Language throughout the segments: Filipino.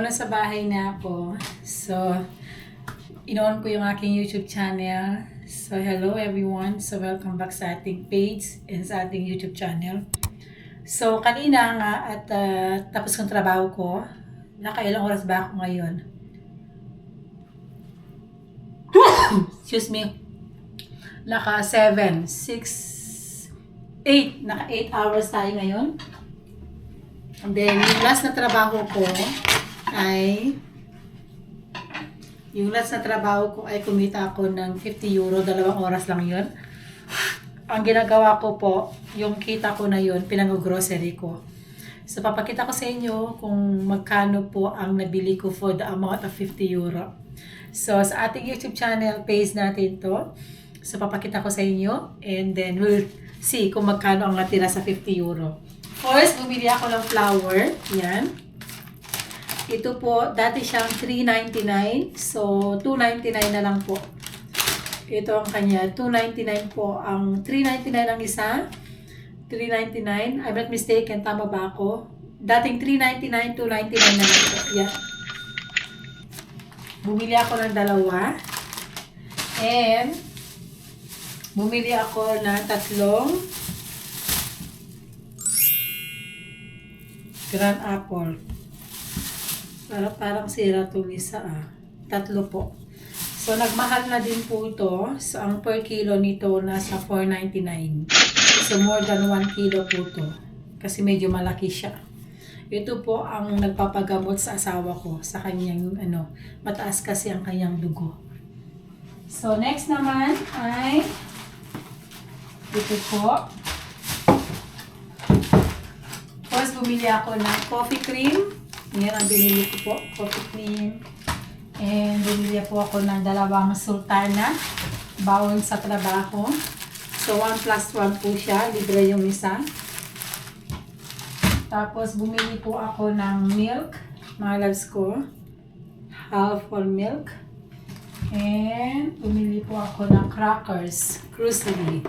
nasa bahay na ako. So, in-on ko yung aking YouTube channel. So, hello everyone. So, welcome back sa ating page and sa ating YouTube channel. So, kanina nga at tapos kong trabaho ko. Nakailang oras ba ako ngayon? Excuse me. Naka 7, 6, 8. Naka 8 hours tayo ngayon. And then, yung last na trabaho ko ay kumita ako ng 50 euro, 2 oras lang yun. Ang ginagawa ko po, yung kita ko na yun, pinag-grocery ko. So, papakita ko sa inyo kung magkano po ang nabili ko for the amount of 50 euro. So, sa ating YouTube channel, page natin to. So, papakita ko sa inyo and then we'll see kung magkano ang natira sa 50 euro. First, bumili ako ng flour. Yan. Ito po, dati siyang 3.99. So, 2.99 na lang po. Ito ang kanya. 2.99 po. Ang 3.99 ang isa. 3.99. I'm not mistaken. Tama ba ako? Dating 3.99, 2.99 na lang po. Yan. Bumili ako ng dalawa. And, bumili ako ng 3 Grand Apple. Parang sira itong isa 3 po. So, nagmahal na din po ito. So, ang per kilo nito nasa 4.99. So, more than 1 kilo po ito. Kasi medyo malaki siya. Ito po ang nagpapagamot sa asawa ko. Sa kanyang, mataas kasi ang kanyang dugo. So, next naman ay ito po. First, bumili ako ng coffee cream. Yan ang binili ko po, coffee cream. And bumili po ako ng 2 sultana. Bawon sa trabaho. So, 1 plus 1 po siya. Libre yung isa. Tapos, bumili po ako ng milk. Mga loves ko. Half for milk. And bumili po ako ng crackers. Crucially.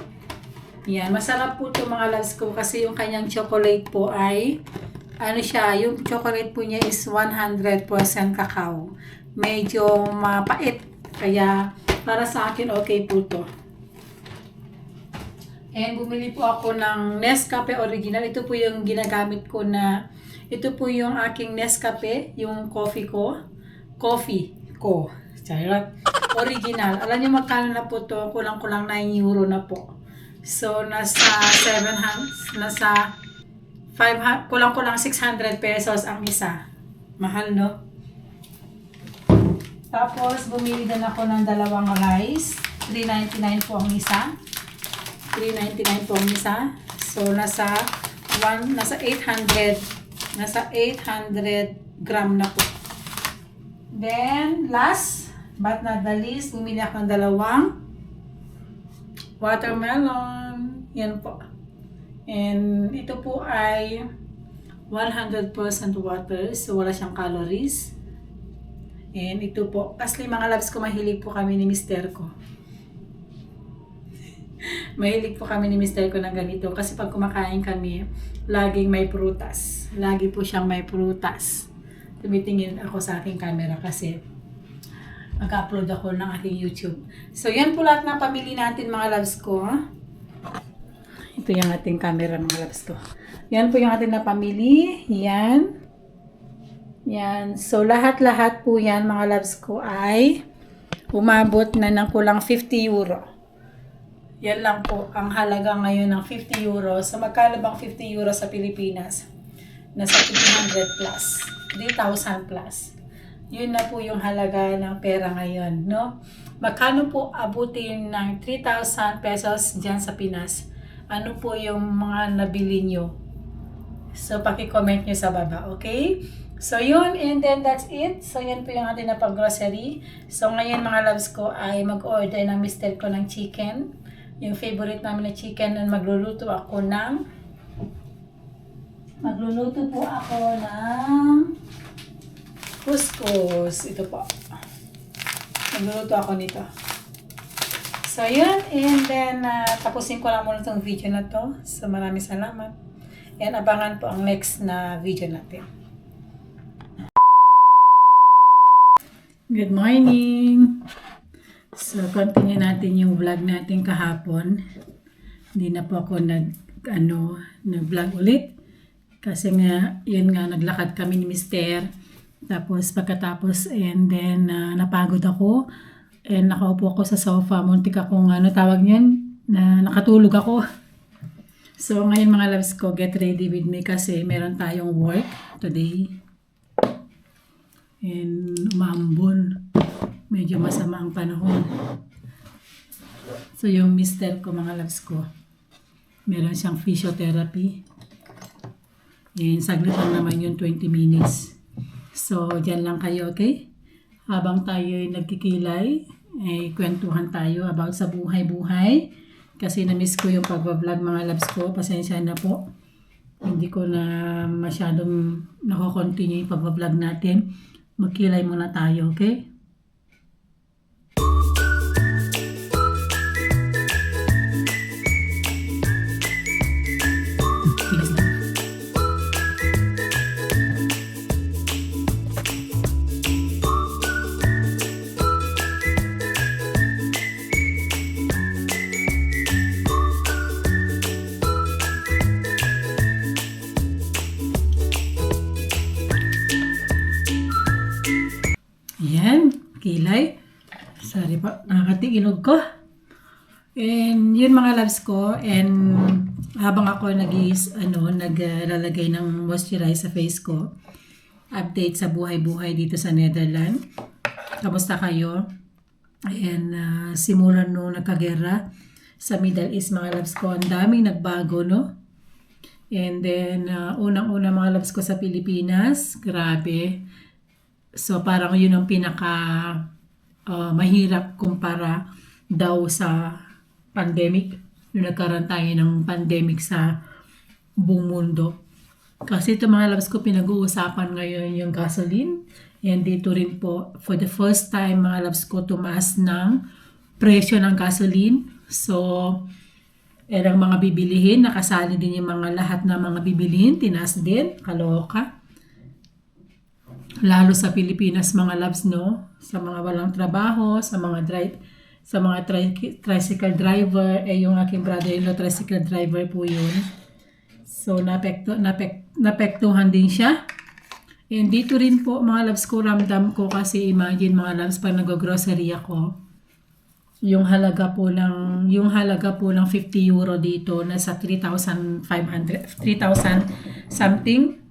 Yan, masarap po ito mga loves ko kasi yung kanyang chocolate po ay, yung chocolate po niya is 100% cacao. Medyo mapait. Kaya, para sa akin, okay po ito. And bumili po ako ng Nescafe Original. Ito po yung ginagamit ko na, ito po yung aking Nescafe, yung coffee ko. Charot. Original. Alam niyo magkano na po ito? Kulang-kulang 9 euro na po. So, nasa 500, kulang-kulang 600 pesos ang isa. Mahal, no? Tapos, bumili din ako ng 2 rice. 3.99 po ang isa. 3.99 po ang isa. So, nasa 800 gram na po. Then, last but not the least, bumili ako ng 2 watermelon. Yan po. And ito po ay 100% water. So, wala siyang calories. And ito po. Kasi mga loves ko, mahilig po kami ni mister ko. Mahilig po kami ni mister ko ng ganito. Kasi pag kumakain kami, laging may prutas. Lagi po siyang may prutas. Tumitingin ako sa aking camera kasi mag-upload ako ng aking YouTube. So, yan po lahat ng pamili natin mga loves ko. Ito yung ating camera mga loves ko. Yan po yung ating napamili. Yan. Yan. So, lahat-lahat po yan mga loves ko ay umabot na ng kulang 50 euro. Yan lang po ang halaga ngayon ng 50 euro. So, magkano bang 50 euro sa Pilipinas? Nasa 300 plus. 3,000 plus. Yun na po yung halaga ng pera ngayon, no? Magkano po abutin ng 3,000 pesos dyan sa Pinas? Ano po yung mga nabili nyo? So, paki-comment nyo sa baba, okay? So, yun, and then that's it. So, yan po yung ating na pag-grocery. So, ngayon mga loves ko ay mag-order ng mister ko ng chicken. Yung favorite namin na chicken, and magluluto po ako ng couscous. Ito po. Nagluluto ako nito. So, yun. And then, tapusin ko lang muna itong video na to. So, maraming salamat. Yan, abangan po ang next na video natin. Good morning! So, continue natin yung vlog natin kahapon. Hindi na po ako nag-vlog ulit. Kasi nga, yun nga, naglakad kami ni Mister. Tapos, pagkatapos, and then, napagod ako. And nakaupo ako sa sofa. Muntik akong, tawag niyan, na nakatulog ako. So, ngayon mga loves ko, get ready with me kasi meron tayong work today. And umaambon. Medyo masama ang panahon. So, yung mister ko, mga loves ko, meron siyang physiotherapy. And saglit lang naman yung 20 minutes. So, dyan lang kayo, okay? Habang tayo nagkikilay, ay kwentuhan tayo about sa buhay-buhay. Kasi na-miss ko yung pag-vlog mga loves ko. Pasensya na po. Hindi ko na masyadong nako-continue yung pag-vlog natin. Magkilay muna tayo, okay? Yan, kilay. Sorry po, nakakatigilog ko. And yun mga loves ko. And habang ako naglalagay ng moisturize sa face ko, update sa buhay-buhay dito sa Netherlands. Kamusta kayo? And simulan nung nagkagera sa Middle East mga loves ko, ang daming nagbago, no? And then, unang-una mga loves ko sa Pilipinas, grabe. So, parang yun ang pinaka mahirap kumpara daw sa pandemic. Yung nagkaroon tayo ng pandemic sa buong mundo. Kasi ito mga loves ko, pinag-uusapan ngayon yung gasoline. And dito rin po, for the first time mga loves ko, tumaas ng presyo ng gasoline. So, ang mga bibilihin, nakasali din yung mga lahat ng mga bibilihin, tinaas din, kaloka. Lalo sa Pilipinas mga loves, no, sa mga walang trabaho, sa mga tricycle driver, yung aking brother-in-law tricycle driver po yun. So napektuhan din siya. And dito rin po mga loves ko, ramdam ko kasi imagine mga loves, pag nag-grocery ako, yung halaga po ng 50 euro dito nasa 3,000 something.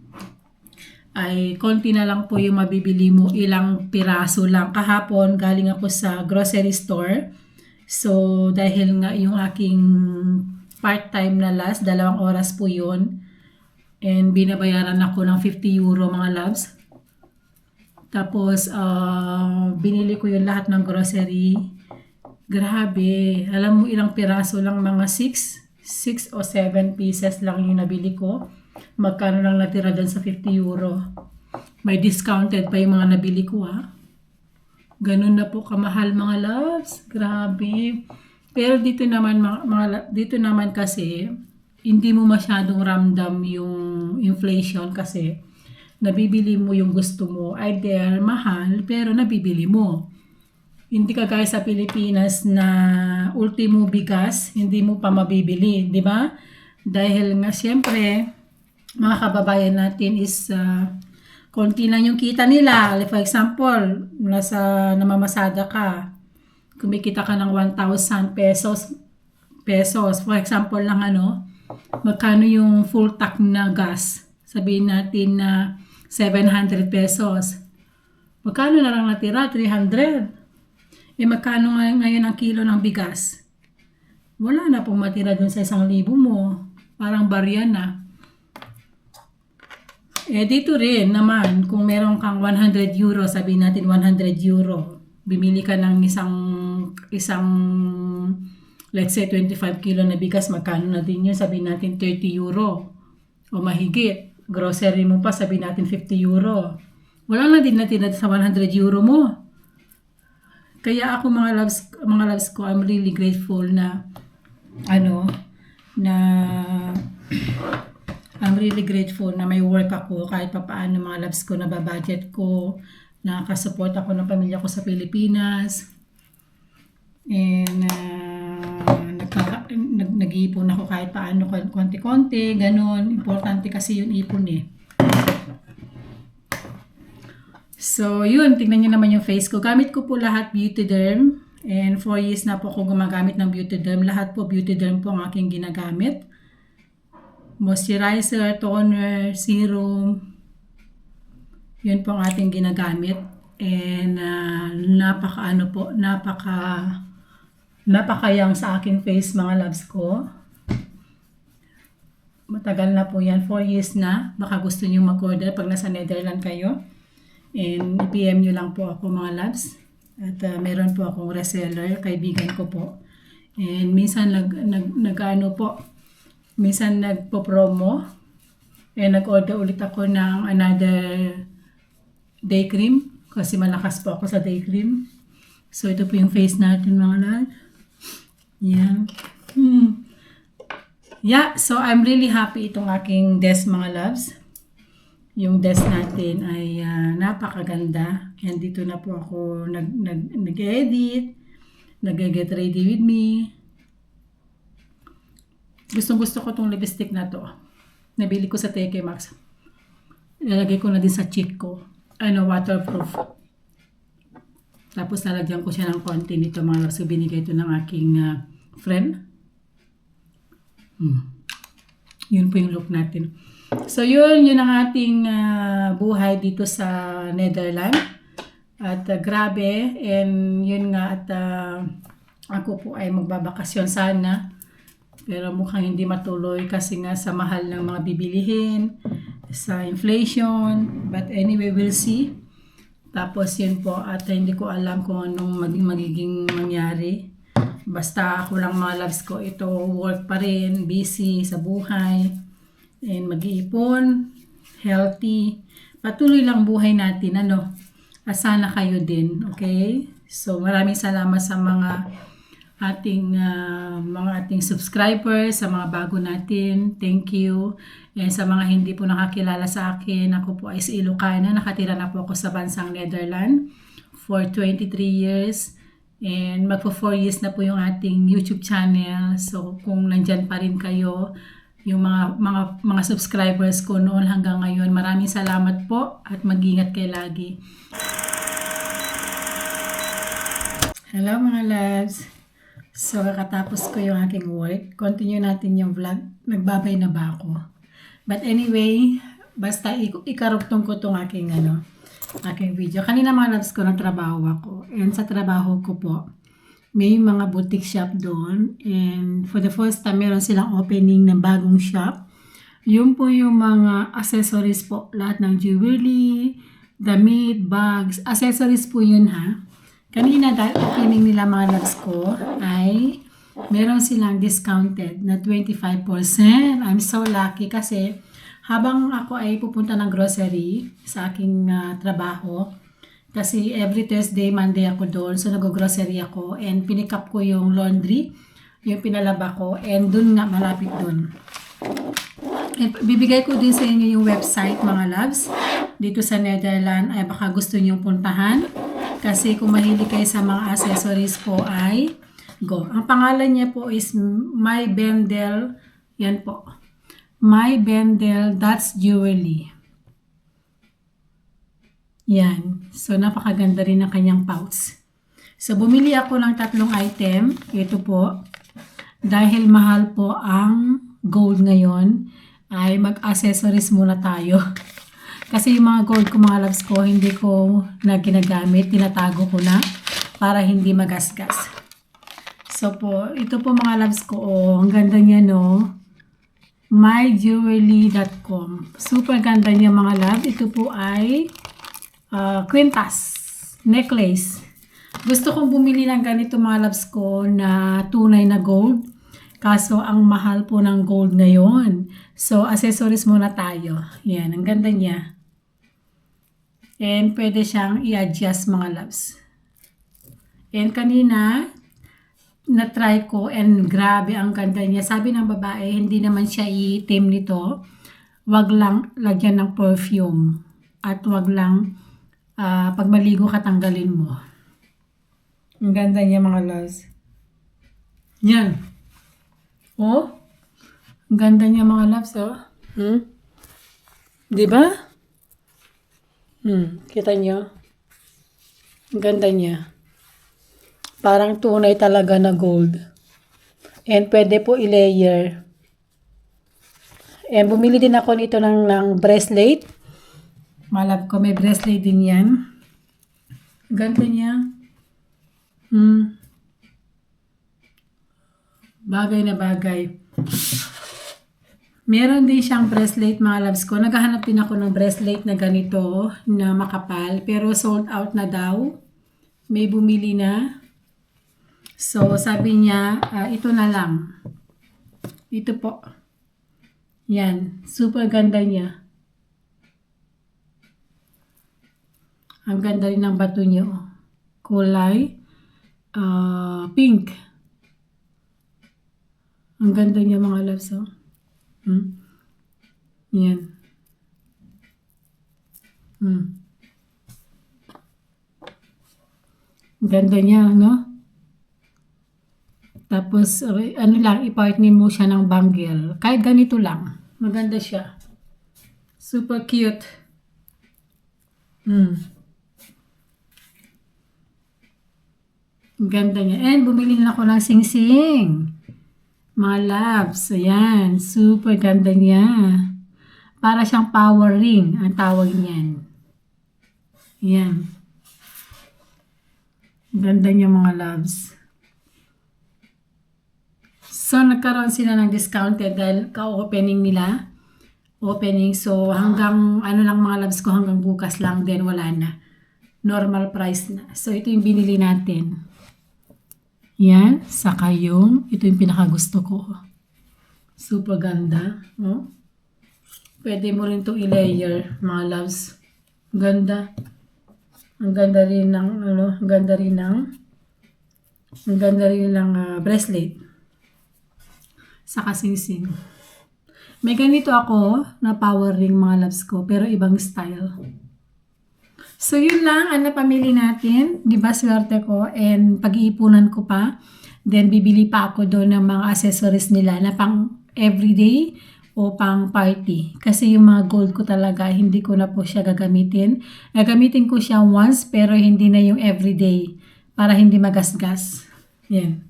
Ay konti na lang po yung mabibili mo, ilang piraso lang. Kahapon galing ako sa grocery store. So dahil nga yung aking part-time na last, 2 oras po yun. And binabayaran ako ng 50 euro mga loves. Tapos binili ko yung lahat ng grocery. Grabe, alam mo ilang piraso lang, mga 6 o 7 pieces lang yung nabili ko. Magkano lang natira doon sa 50 euro. May discounted pa yung mga nabili ko, ha. Ganun na po kamahal mga loves. Grabe. Pero dito naman kasi hindi mo masyadong ramdam yung inflation kasi nabibili mo yung gusto mo. Either mahal pero nabibili mo. Hindi kagaya sa Pilipinas na ultimo bigas, hindi mo pa mabibili, di ba? Dahil nga siyempre mga kababayan natin is konti lang yung kita nila. For example, namamasada ka, kumikita ka ng 1,000 pesos. For example lang magkano yung full tank na gas? Sabihin natin na 700 pesos. Magkano na lang natira? 300. Magkano ngayon ang kilo ng bigas? Wala na pong matira dun sa 1,000 mo. Parang barya na. Dito rin naman, kung meron kang 100 euro, sabihin natin 100 euro, bimili ka ng isang let's say 25 kilo na bigas, magkano na din yun? Sabihin natin 30 euro o mahigit. Grocery mo pa, sabihin natin 50 euro. Wala na din natin sa 100 euro mo. Kaya ako mga loves ko, I'm really grateful na I'm really grateful na may work ako kahit papaano mga loves ko, nababudget ko, Nakakasupport ako ng pamilya ko sa Pilipinas. And nag-iipon ako kahit paano, konti-konti, ganun. Importante kasi yung ipon eh. So, yun. Tingnan nyo naman yung face ko. Gamit ko po lahat Beautyderm. And 4 years na po ako gumagamit ng Beautyderm. Lahat po Beautyderm po ang aking ginagamit. Moisturizer, toner, serum. Yun po ang ating ginagamit. And napakayang sa aking face, mga loves ko. Matagal na po yan, 4 years na. Baka gusto nyo mag-order pag nasa Netherlands kayo. And i-PM nyo lang po ako, mga loves. At meron po akong reseller, kaibigan ko po. And minsan minsan nagpo-promo. And nag-order ulit ako ng another day cream. Kasi malakas po ako sa day cream. So ito po yung face natin, mga loves. Yan. Yeah, so I'm really happy itong aking desk, mga loves. Yung desk natin ay napakaganda. And dito na po ako nag-edit, nag-get ready with me. Gustong-gusto ko itong lipstick na to. Nabili ko sa TK Maxx. Ilalagay ko na din sa cheek ko. Waterproof. Tapos lalagyan ko siya ng konti nito, mga loves. So, binigay ito ng aking friend. Yun po yung look natin. So, yun ang ating buhay dito sa Netherlands. At grabe. And yun nga, at ako po ay magbabakasyon sana. Pero mukhang hindi matuloy kasi nga sa mahal ng mga bibilihin, sa inflation. But anyway, we'll see. Tapos yun po, at hindi ko alam kung anong magiging mangyari. Basta ako lang, mga loves ko, ito work pa rin, busy sa buhay, and mag-iipon, healthy. Patuloy lang buhay natin, At sana kayo din, okay? So maraming salamat sa mga ating subscribers, sa mga bago natin. Thank you. And sa mga hindi po nakakilala sa akin, ako po ay si Ilocana. Nakatira na po ako sa bansang Netherlands for 23 years. And magpo 4 years na po yung ating YouTube channel. So kung nandyan pa rin kayo, yung mga subscribers ko noon hanggang ngayon, maraming salamat po at mag-ingat kayo lagi. Hello mga loves. So kakatapos ko yung aking work. Continue natin yung vlog. Nagbabay na ba ako? But anyway, basta ikarugtong ko itong aking video. Kanina, mga loves ko, nagtrabaho ako. And sa trabaho ko po, may mga boutique shop doon. And for the first time, meron silang opening ng bagong shop. Yun po yung mga accessories po. Lahat ng jewelry, damit, bags. Accessories po yun, ha. Kanina, dahil opening nila, mga loves ko, ay meron silang discounted na 25%. I'm so lucky kasi habang ako ay pupunta ng grocery sa aking trabaho, kasi every Thursday, Monday ako doon, so nag-grocery ako and pinick up ko yung laundry, yung pinalaba ko, and doon nga, malapit doon. And bibigay ko din sa inyo yung website, mga loves, dito sa Netherlands, ay baka gusto nyo puntahan, kasi kung mahilig kayo sa mga accessories po ay go. Ang pangalan niya po is My Bendel. Yan po. My Bendel, that's jewelry. Yan. So, napakaganda rin ng kanyang pouch. So, bumili ako ng 3 item. Ito po. Dahil mahal po ang gold ngayon, ay mag-accessories muna tayo. Kasi yung mga gold ko, mga loves ko, hindi ko na ginagamit. Tinatago ko na para hindi magasgas. So po, ito po mga loves ko, ang ganda niya, myjewelry.com. Super ganda niya, mga love. Ito po ay quintas necklace. Gusto kong bumili ng ganito, mga loves ko, na tunay na gold. Kaso ang mahal po ng gold ngayon. So accessories muna tayo. Yan, ang ganda niya. And pwede siyang i-adjust, mga loves. And kanina, na-try ko and grabe ang ganda niya. Sabi ng babae, hindi naman siya itim nito. Wag lang lagyan ng perfume. At wag lang Pag maligo ka, tanggalin mo. Ang ganda niya mga loves. Yan. Oh. Ang ganda niya mga loves, oh. Diba? Kita niyo? Ang ganda niya. Parang tunay talaga na gold. And pwede po i-layer. And bumili din ako nito ng bracelet. Malab ko, may bracelet din yan. Ganda niya. Bagay na bagay. Meron din siyang bracelet mga loves ko. Naghahanap din ako ng bracelet na ganito na makapal. Pero sold out na daw. May bumili na. So sabi niya, ito na lang. Ito po. Yan. Super ganda niya. Ang ganda rin ng bato niya. Kulay pink. Ang ganda niya mga loves. Yan. Ganda niya, no? Tapos, ano lang, i-partner mo siya ng bangle. Kahit ganito lang. Maganda siya. Super cute. Ganda niya. And bumili na ako ng sing-sing. Mga loves. Ayan. Super ganda niya. Para siyang power ring. Ang tawag niyan. Ayan. Ganda niya mga loves. So, nagkaroon sila ng discounted dahil ka-opening nila. Opening. So, hanggang, ano lang mga loves ko, hanggang bukas lang din, wala na. Normal price na. So, ito yung binili natin. Yan. Saka ito yung pinakagusto ko. Super ganda. Oh. Pwede mo rin itong i-layer, mga loves. Ganda. Ang ganda rin ng, ang ganda rin ng bracelet. Saka sing-sing. May ganito ako na power ring mga loves ko, pero ibang style. So yun lang ang napamili natin, 'di ba swerte ko, and pag-iipunan ko pa. Then bibili pa ako doon ng mga accessories nila na pang everyday o pang party. Kasi yung mga gold ko talaga, hindi ko na po siya gagamitin. Gagamitin ko siya once pero hindi na yung everyday para hindi magasgas. Yan.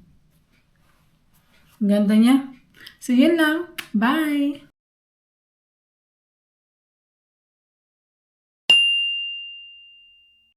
Ganda niya. So, yun lang. Bye!